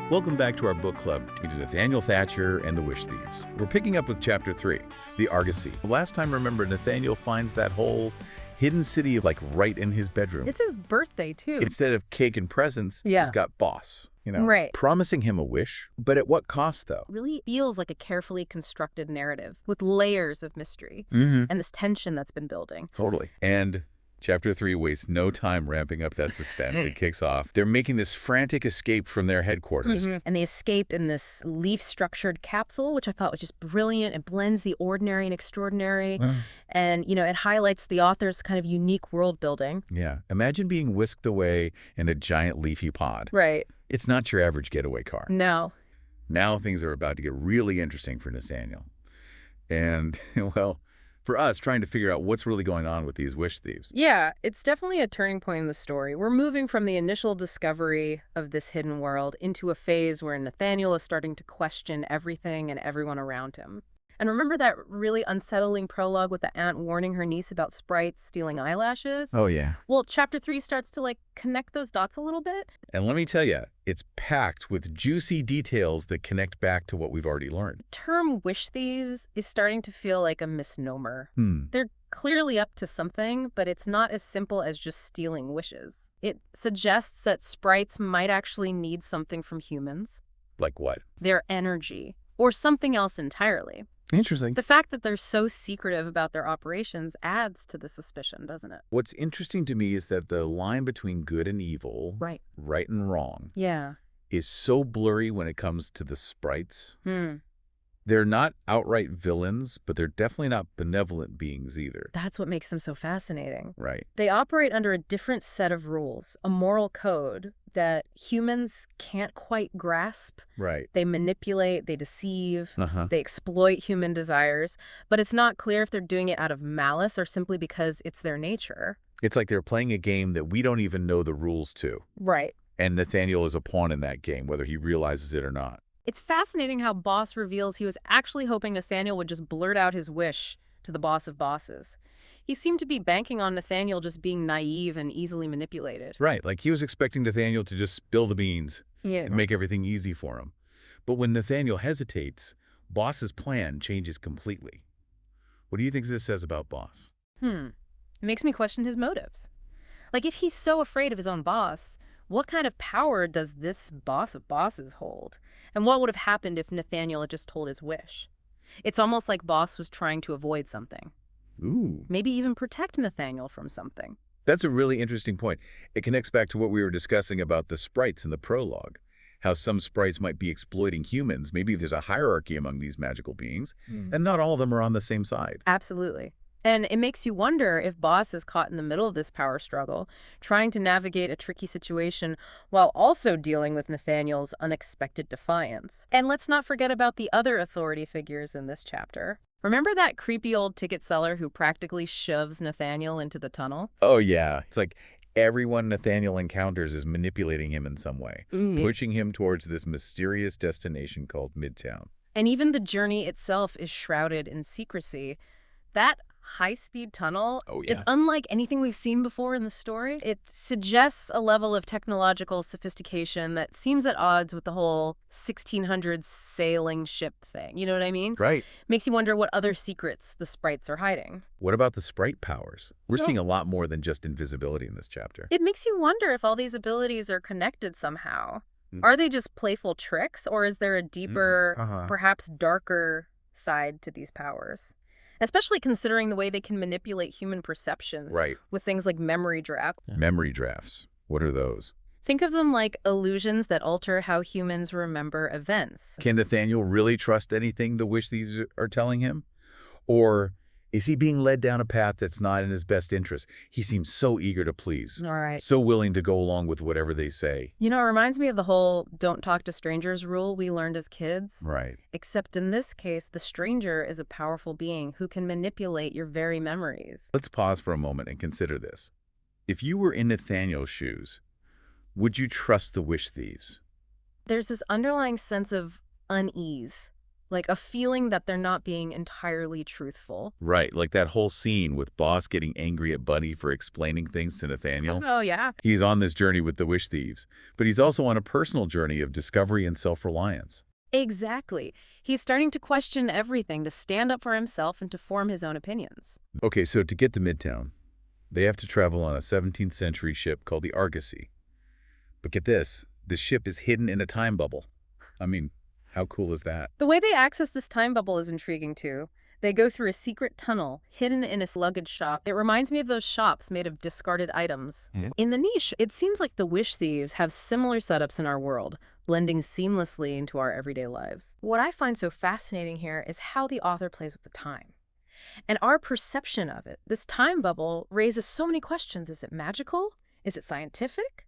Welcome back to our book club, into Nathaniel, Thatcher, and the Wish Thieves. We're picking up with Chapter 3, The Argosy. Last time, remember, Nathaniel finds that whole hidden city like right in his bedroom. It's his birthday, too. Instead of cake and presents, he's got boss, Right. promising him a wish. But at what cost, though? Really feels like a carefully constructed narrative with layers of mystery Mm-hmm. and this tension that's been building. Totally. And Chapter 3 wastes no time ramping up that suspense. It kicks off. They're making this frantic escape from their headquarters. And they escape in this leaf-structured capsule, which I thought was just brilliant. It blends the ordinary and extraordinary. And, it highlights the author's kind of unique world building. Yeah. Imagine being whisked away in a giant leafy pod. Right. It's not your average getaway car. No. Now things are about to get really interesting for Nathaniel. And, well, for us, trying to figure out what's really going on with these wish thieves. Yeah, it's definitely a turning point in the story. We're moving from the initial discovery of this hidden world into a phase where Nathaniel is starting to question everything and everyone around him. And remember that really unsettling prologue with the aunt warning her niece about sprites stealing eyelashes? Oh, yeah. Well, Chapter 3 starts to, connect those dots a little bit. And let me tell you, it's packed with juicy details that connect back to what we've already learned. The term wish thieves is starting to feel like a misnomer. Hmm. They're clearly up to something, but it's not as simple as just stealing wishes. It suggests that sprites might actually need something from humans. Like what? Their energy, or something else entirely. Interesting. The fact that they're so secretive about their operations adds to the suspicion, doesn't it? What's interesting to me is that the line between good and evil, Right and wrong, Yeah. is so blurry when it comes to the sprites. Hmm. They're not outright villains, but they're definitely not benevolent beings either. That's what makes them so fascinating. Right. They operate under a different set of rules, a moral code that humans can't quite grasp. Right. They manipulate, they deceive, Uh-huh. they exploit human desires, but it's not clear if they're doing it out of malice or simply because it's their nature. It's like they're playing a game that we don't even know the rules to. Right. And Nathaniel is a pawn in that game, whether he realizes it or not. It's fascinating how Boss reveals he was actually hoping Nathaniel would just blurt out his wish to the boss of bosses. He seemed to be banking on Nathaniel just being naive and easily manipulated. Right, like he was expecting Nathaniel to just spill the beans Yeah. and make everything easy for him. But when Nathaniel hesitates, Boss's plan changes completely. What do you think this says about Boss? It makes me question his motives. If he's so afraid of his own boss, what kind of power does this boss of bosses hold? And what would have happened if Nathaniel had just told his wish? It's almost like Boss was trying to avoid something. Ooh. Maybe even protect Nathaniel from something. That's a really interesting point. It connects back to what we were discussing about the sprites in the prologue. How some sprites might be exploiting humans. Maybe there's a hierarchy among these magical beings, and not all of them are on the same side. Absolutely. And it makes you wonder if Boss is caught in the middle of this power struggle, trying to navigate a tricky situation while also dealing with Nathaniel's unexpected defiance. And let's not forget about the other authority figures in this chapter. Remember that creepy old ticket seller who practically shoves Nathaniel into the tunnel? Oh, yeah. It's like everyone Nathaniel encounters is manipulating him in some way, pushing him towards this mysterious destination called Midtown. And even the journey itself is shrouded in secrecy. That high-speed tunnel is unlike anything we've seen before in the story. It suggests a level of technological sophistication that seems at odds with the whole 1600s sailing ship thing. You know what I mean? Right. Makes you wonder what other secrets the sprites are hiding. What about the sprite powers? We're seeing a lot more than just invisibility in this chapter. It makes you wonder if all these abilities are connected somehow. Are they just playful tricks, or is there a deeper, perhaps darker side to these powers? Especially considering the way they can manipulate human perception with things like memory drafts. Memory drafts. What are those? Think of them like illusions that alter how humans remember events. Can Nathaniel really trust anything the wish thieves are telling him? Or is he being led down a path that's not in his best interest? He seems so eager to please. All right. So willing to go along with whatever they say. It reminds me of the whole don't talk to strangers rule we learned as kids. Right. Except in this case, the stranger is a powerful being who can manipulate your very memories. Let's pause for a moment and consider this. If you were in Nathaniel's shoes, would you trust the wish thieves? There's this underlying sense of unease. Like a feeling that they're not being entirely truthful. Right, like that whole scene with Boss getting angry at Bunny for explaining things to Nathaniel. Oh, yeah. He's on this journey with the Wish Thieves, but he's also on a personal journey of discovery and self-reliance. Exactly. He's starting to question everything, to stand up for himself and to form his own opinions. Okay, so to get to Midtown, they have to travel on a 17th century ship called the Argosy. But get this ship is hidden in a time bubble. I mean, how cool is that? The way they access this time bubble is intriguing, too. They go through a secret tunnel hidden in a luggage shop. It reminds me of those shops made of discarded items. Yeah. In the niche, it seems like the Wish Thieves have similar setups in our world, blending seamlessly into our everyday lives. What I find so fascinating here is how the author plays with the time and our perception of it. This time bubble raises so many questions. Is it magical? Is it scientific?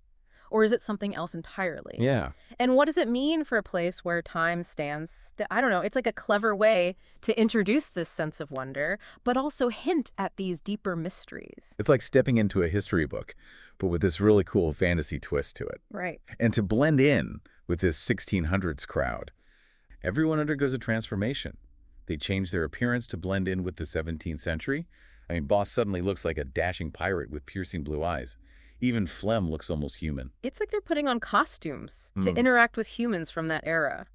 Or is it something else entirely? Yeah. And what does it mean for a place where time stands I don't know, it's like a clever way to introduce this sense of wonder, but also hint at these deeper mysteries. It's like stepping into a history book, but with this really cool fantasy twist to it. Right. And to blend in with this 1600s crowd, everyone undergoes a transformation. They change their appearance to blend in with the 17th century. I mean, Boss suddenly looks like a dashing pirate with piercing blue eyes. Even Flem looks almost human. It's like they're putting on costumes to interact with humans from that era.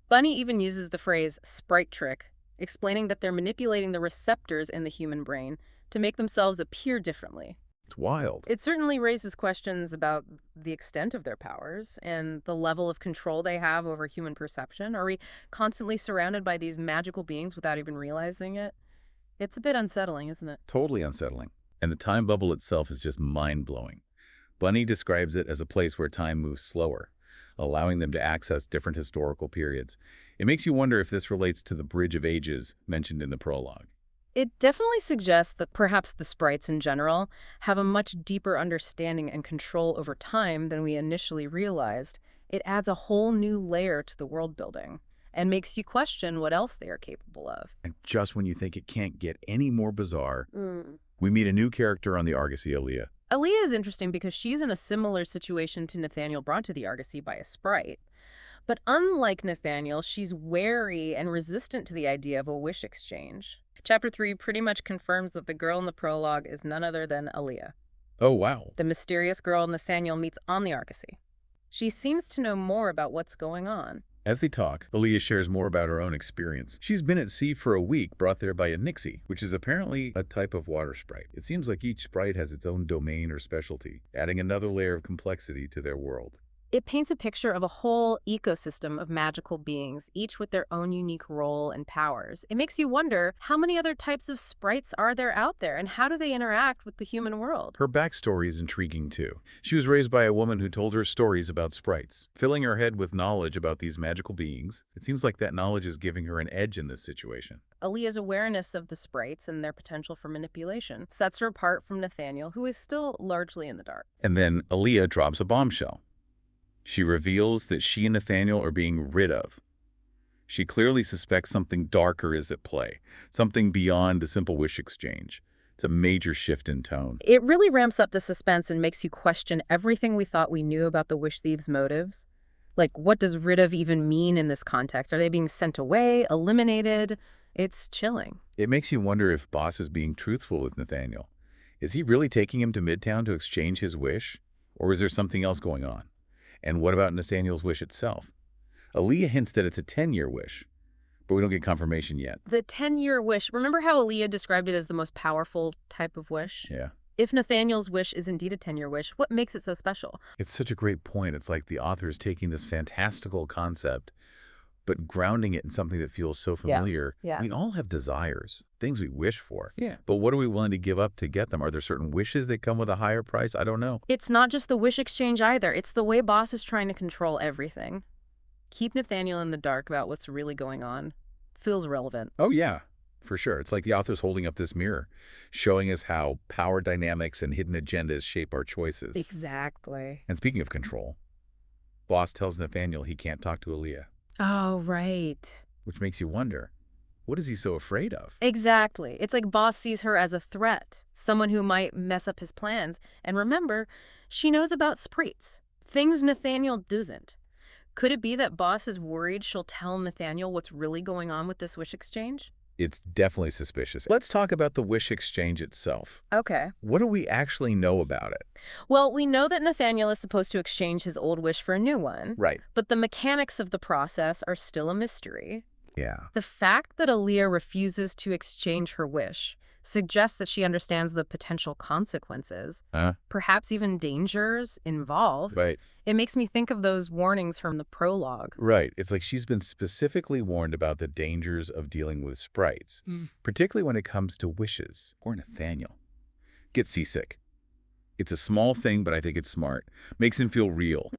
Bunny even uses the phrase sprite trick, explaining that they're manipulating the receptors in the human brain to make themselves appear differently. It's wild. It certainly raises questions about the extent of their powers and the level of control they have over human perception. Are we constantly surrounded by these magical beings without even realizing it? It's a bit unsettling, isn't it? Totally unsettling. And the time bubble itself is just mind-blowing. Bunny describes it as a place where time moves slower, allowing them to access different historical periods. It makes you wonder if this relates to the Bridge of Ages mentioned in the prologue. It definitely suggests that perhaps the sprites in general have a much deeper understanding and control over time than we initially realized. It adds a whole new layer to the world building and makes you question what else they are capable of. And just when you think it can't get any more bizarre, we meet a new character on the Argosy, Aaliyah. Aaliyah is interesting because she's in a similar situation to Nathaniel brought to the Argosy by a sprite. But unlike Nathaniel, she's wary and resistant to the idea of a wish exchange. Chapter 3 pretty much confirms that the girl in the prologue is none other than Aaliyah, Oh, wow. the mysterious girl Nathaniel meets on the Argosy. She seems to know more about what's going on. As they talk, Aaliyah shares more about her own experience. She's been at sea for a week, brought there by a nixie, which is apparently a type of water sprite. It seems like each sprite has its own domain or specialty, adding another layer of complexity to their world. It paints a picture of a whole ecosystem of magical beings, each with their own unique role and powers. It makes you wonder, how many other types of sprites are there out there, and how do they interact with the human world? Her backstory is intriguing, too. She was raised by a woman who told her stories about sprites, filling her head with knowledge about these magical beings. It seems like that knowledge is giving her an edge in this situation. Aaliyah's awareness of the sprites and their potential for manipulation sets her apart from Nathaniel, who is still largely in the dark. And then Aaliyah drops a bombshell. She reveals that she and Nathaniel are being rid of. She clearly suspects something darker is at play, something beyond a simple wish exchange. It's a major shift in tone. It really ramps up the suspense and makes you question everything we thought we knew about the Wish Thieves' motives. Like, what does rid of even mean in this context? Are they being sent away, eliminated? It's chilling. It makes you wonder if Boss is being truthful with Nathaniel. Is he really taking him to Midtown to exchange his wish? Or is there something else going on? And what about Nathaniel's wish itself? Aaliyah hints that it's a 10-year wish, but we don't get confirmation yet. The 10-year wish. Remember how Aaliyah described it as the most powerful type of wish? Yeah. If Nathaniel's wish is indeed a 10-year wish, what makes it so special? It's such a great point. It's like the author is taking this fantastical concept, but grounding it in something that feels so familiar. Yeah. We all have desires, things we wish for. Yeah. But what are we willing to give up to get them? Are there certain wishes that come with a higher price? I don't know. It's not just the wish exchange either. It's the way Boss is trying to control everything. Keep Nathaniel in the dark about what's really going on. Feels relevant. Oh, yeah, for sure. It's like the author's holding up this mirror, showing us how power dynamics and hidden agendas shape our choices. Exactly. And speaking of control, Boss tells Nathaniel he can't talk to Aaliyah, Oh, right. which makes you wonder, what is he so afraid of? Exactly. It's like Boss sees her as a threat, someone who might mess up his plans. And remember, she knows about sprites, things Nathaniel doesn't. Could it be that Boss is worried she'll tell Nathaniel what's really going on with this wish exchange? It's definitely suspicious. Let's talk about the wish exchange itself. Okay. What do we actually know about it? Well, we know that Nathaniel is supposed to exchange his old wish for a new one, Right. but the mechanics of the process are still a mystery. Yeah. The fact that Aaliyah refuses to exchange her wish suggests that she understands the potential consequences, perhaps even dangers involved. Right. It makes me think of those warnings from the prologue. Right. It's like she's been specifically warned about the dangers of dealing with sprites, particularly when it comes to wishes. Or Nathaniel. Gets seasick. It's a small thing, but I think it's smart. Makes him feel real.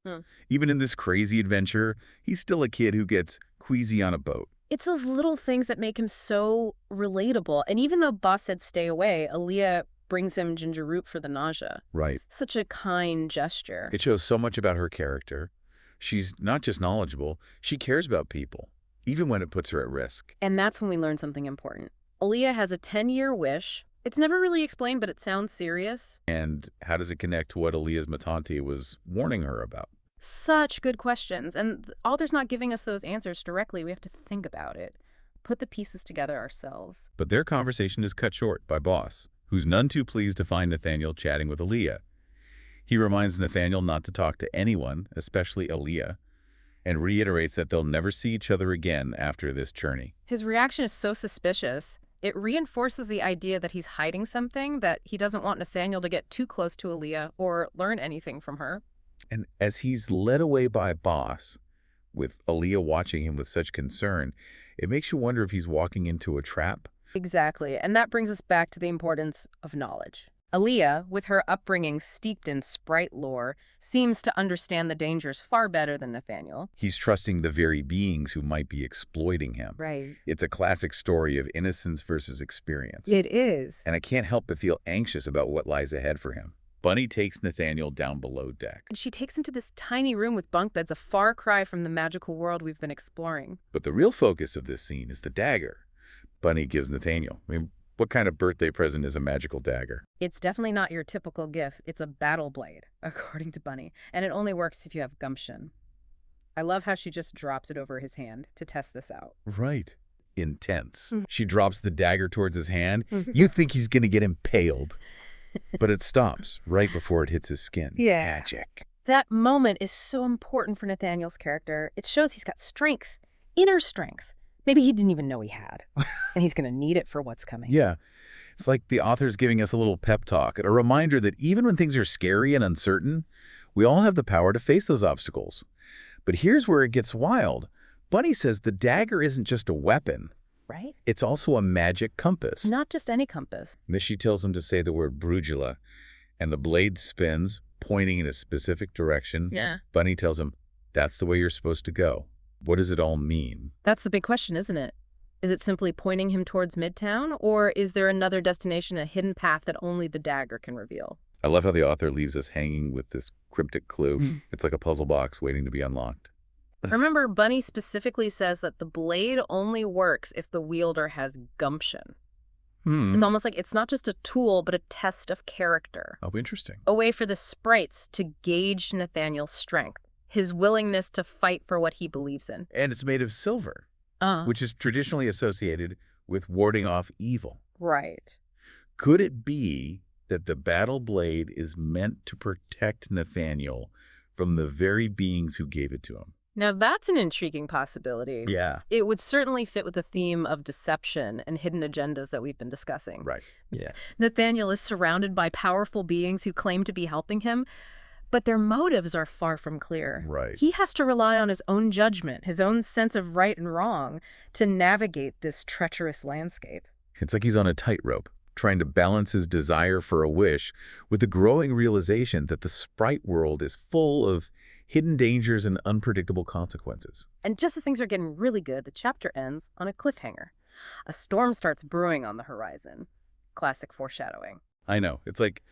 Even in this crazy adventure, he's still a kid who gets queasy on a boat. It's those little things that make him so relatable. And even though Boss said stay away, Aaliyah brings him ginger root for the nausea. Right. Such a kind gesture. It shows so much about her character. She's not just knowledgeable, she cares about people, even when it puts her at risk. And that's when we learn something important. Aaliyah has a 10-year wish. It's never really explained, but it sounds serious. And how does it connect to what Aaliyah's Matante was warning her about? Such good questions. And the author's not giving us those answers directly. We have to think about it, put the pieces together ourselves. But their conversation is cut short by Boss, who's none too pleased to find Nathaniel chatting with Aaliyah. He reminds Nathaniel not to talk to anyone, especially Aaliyah, and reiterates that they'll never see each other again after this journey. His reaction is so suspicious. It reinforces the idea that he's hiding something, that he doesn't want Nathaniel to get too close to Aaliyah or learn anything from her. And as he's led away by Boss, with Aaliyah watching him with such concern, it makes you wonder if he's walking into a trap. Exactly, and that brings us back to the importance of knowledge. Aaliyah, with her upbringing steeped in sprite lore, seems to understand the dangers far better than Nathaniel. He's trusting the very beings who might be exploiting him. Right. It's a classic story of innocence versus experience. It is. And I can't help but feel anxious about what lies ahead for him. Bunny takes Nathaniel down below deck. And she takes him to this tiny room with bunk beds, a far cry from the magical world we've been exploring. But the real focus of this scene is the dagger Bunny gives Nathaniel. I mean, what kind of birthday present is a magical dagger? It's definitely not your typical gift. It's a battle blade, according to Bunny, and it only works if you have gumption. I love how she just drops it over his hand to test this out. Right. Intense. She drops the dagger towards his hand. You think he's going to get impaled. But it stops right before it hits his skin. Yeah. Magic. That moment is so important for Nathaniel's character. It shows he's got strength, inner strength. Maybe he didn't even know he had. And he's going to need it for what's coming. Yeah. It's like the author's giving us a little pep talk, a reminder that even when things are scary and uncertain, we all have the power to face those obstacles. But here's where it gets wild. Bunny says the dagger isn't just a weapon. Right? It's also a magic compass. Not just any compass. And then she tells him to say the word brugula, and the blade spins, pointing in a specific direction. Yeah. Bunny tells him, that's the way you're supposed to go. What does it all mean? That's the big question, isn't it? Is it simply pointing him towards Midtown, or is there another destination, a hidden path that only the dagger can reveal? I love how the author leaves us hanging with this cryptic clue. It's like a puzzle box waiting to be unlocked. Remember, Bunny specifically says that the blade only works if the wielder has gumption. It's almost like it's not just a tool, but a test of character. Oh, interesting. A way for the sprites to gauge Nathaniel's strength, his willingness to fight for what he believes in. And it's made of silver, which is traditionally associated with warding off evil. Right. Could it be that the battle blade is meant to protect Nathaniel from the very beings who gave it to him? Now, that's an intriguing possibility. Yeah. It would certainly fit with the theme of deception and hidden agendas that we've been discussing. Right. Yeah. Nathaniel is surrounded by powerful beings who claim to be helping him, but their motives are far from clear. Right. He has to rely on his own judgment, his own sense of right and wrong, to navigate this treacherous landscape. It's like he's on a tightrope, trying to balance his desire for a wish with the growing realization that the sprite world is full of hidden dangers and unpredictable consequences. And just as things are getting really good, the chapter ends on a cliffhanger. A storm starts brewing on the horizon. Classic foreshadowing. I know. It's like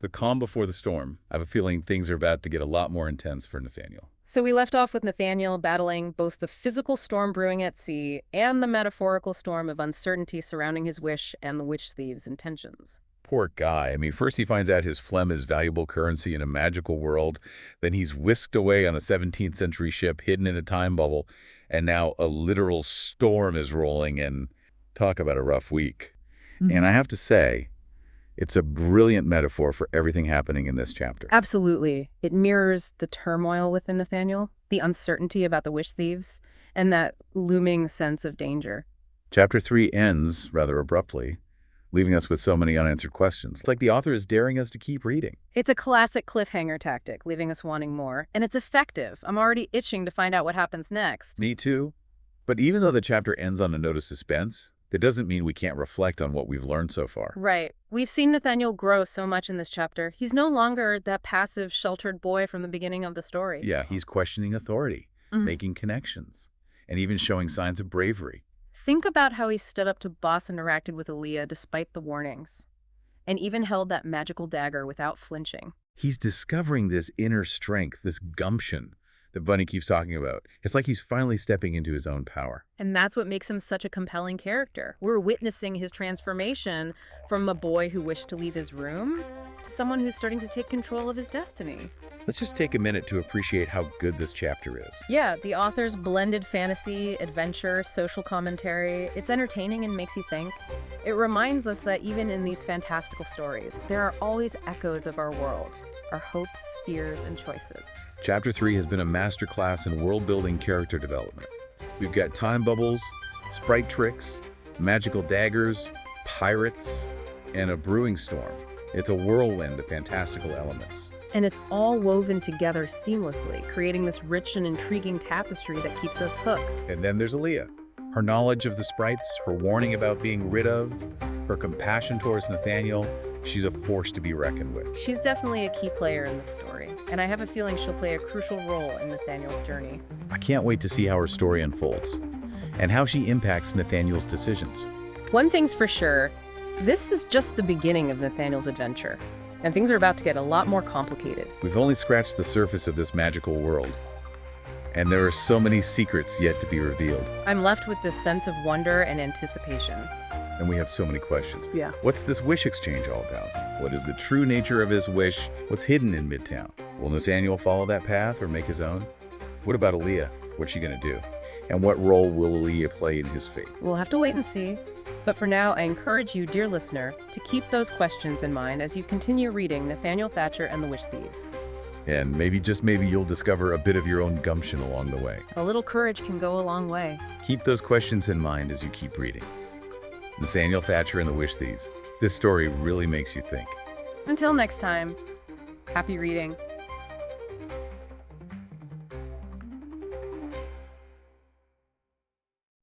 the calm before the storm. I have a feeling things are about to get a lot more intense for Nathaniel. So we left off with Nathaniel battling both the physical storm brewing at sea and the metaphorical storm of uncertainty surrounding his wish and the witch thieves' intentions. Poor guy. I mean, first he finds out his phlegm is valuable currency in a magical world. Then he's whisked away on a 17th century ship hidden in a time bubble. And now a literal storm is rolling in. Talk about a rough week. And I have to say, it's a brilliant metaphor for everything happening in this chapter. Absolutely. It mirrors the turmoil within Nathaniel, the uncertainty about the wish thieves, and that looming sense of danger. Chapter 3 ends rather abruptly, leaving us with so many unanswered questions. It's like the author is daring us to keep reading. It's a classic cliffhanger tactic, leaving us wanting more, and it's effective. I'm already itching to find out what happens next. Me too. But even though the chapter ends on a note of suspense, that doesn't mean we can't reflect on what we've learned so far. Right. We've seen Nathaniel grow so much in this chapter. He's no longer that passive, sheltered boy from the beginning of the story. Yeah, he's questioning authority, making connections, and even showing signs of bravery. Think about how he stood up to Boss and interacted with Aaliyah despite the warnings, and even held that magical dagger without flinching. He's discovering this inner strength, this gumption that Bunny keeps talking about. It's like he's finally stepping into his own power. And that's what makes him such a compelling character. We're witnessing his transformation from a boy who wished to leave his room to someone who's starting to take control of his destiny. Let's just take a minute to appreciate how good this chapter is. Yeah, the author's blended fantasy, adventure, social commentary. It's entertaining and makes you think. It reminds us that even in these fantastical stories, there are always echoes of our world, our hopes, fears, and choices. Chapter 3 has been a masterclass in world-building character development. We've got time bubbles, sprite tricks, magical daggers, pirates, and a brewing storm. It's a whirlwind of fantastical elements. And it's all woven together seamlessly, creating this rich and intriguing tapestry that keeps us hooked. And then there's Aaliyah. Her knowledge of the sprites, her warning about being rid of, her compassion towards Nathaniel. She's a force to be reckoned with. She's definitely a key player in the story, and I have a feeling she'll play a crucial role in Nathaniel's journey. I can't wait to see how her story unfolds and how she impacts Nathaniel's decisions. One thing's for sure, this is just the beginning of Nathaniel's adventure, and things are about to get a lot more complicated. We've only scratched the surface of this magical world, and there are so many secrets yet to be revealed. I'm left with this sense of wonder and anticipation. And we have so many questions. Yeah. What's this wish exchange all about? What is the true nature of his wish? What's hidden in Midtown? Will Nathaniel follow that path or make his own? What about Aaliyah? What's she gonna do? And what role will Aaliyah play in his fate? We'll have to wait and see. But for now, I encourage you, dear listener, to keep those questions in mind as you continue reading Nathaniel Thatcher and the Wish Thieves. And maybe, just maybe, you'll discover a bit of your own gumption along the way. A little courage can go a long way. Keep those questions in mind as you keep reading. Nathaniel Thatcher and the Wish Thieves. This story really makes you think. Until next time, happy reading.